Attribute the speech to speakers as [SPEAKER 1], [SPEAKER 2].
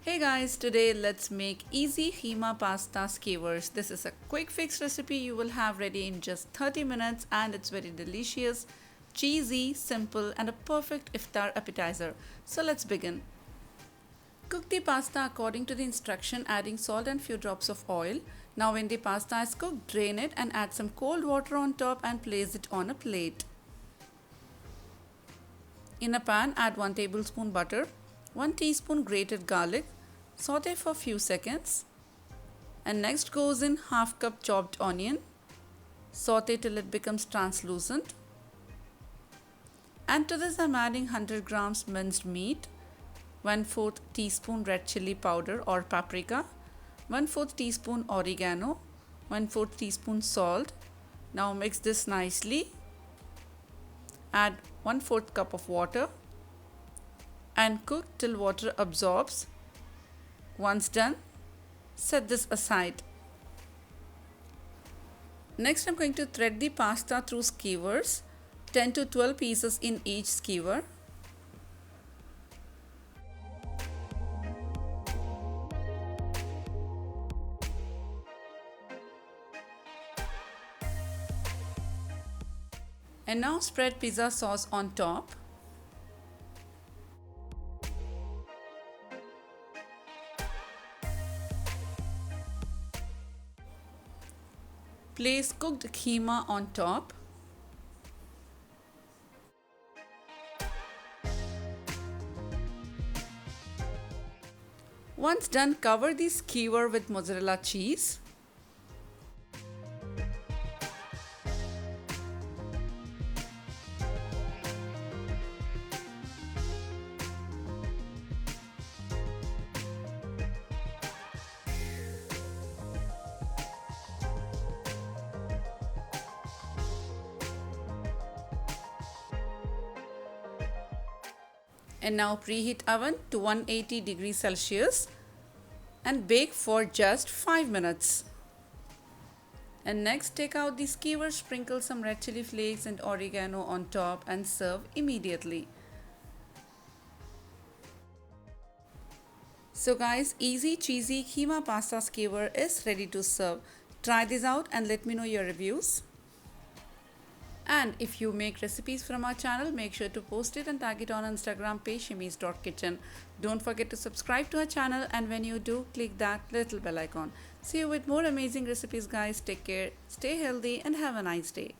[SPEAKER 1] Hey guys, today let's make easy Kheema pasta skewers. This is a quick fix recipe you will have ready in just 30 minutes and it's very delicious, cheesy, simple and a perfect iftar appetizer. So let's begin. Cook the pasta according to the instruction, adding salt and few drops of oil. Now when the pasta is cooked, drain it and add some cold water on top and place it on a plate. In a pan, add 1 tablespoon butter, 1 teaspoon grated garlic. Saute for few seconds. And next goes in half cup chopped onion. Saute till it becomes translucent. And to this I'm adding 100 grams minced meat, 1/4 teaspoon red chili powder or paprika, 1/4 teaspoon oregano, 1/4 teaspoon salt. Now mix this nicely. Add 1/4 cup of water and cook till water absorbs. Once done, set this aside. Next I'm going to thread the pasta through skewers, 10 to 12 pieces in each skewer. And now spread pizza sauce on top. Place cooked kheema on top. Once done, cover the skewer with mozzarella cheese. And now preheat oven to 180 degrees Celsius and bake for just 5 minutes. And next take out the skewer, sprinkle some red chili flakes and oregano on top and serve immediately. So guys, easy cheesy Kheema pasta skewer is ready to serve. Try this out and let me know your reviews. And if you make recipes from our channel, make sure to post it and tag it on Instagram page Shimi'S.kitchen. Don't forget to subscribe to our channel, and when you do, click that little bell icon. See you with more amazing recipes guys. Take care, stay healthy and have a nice day.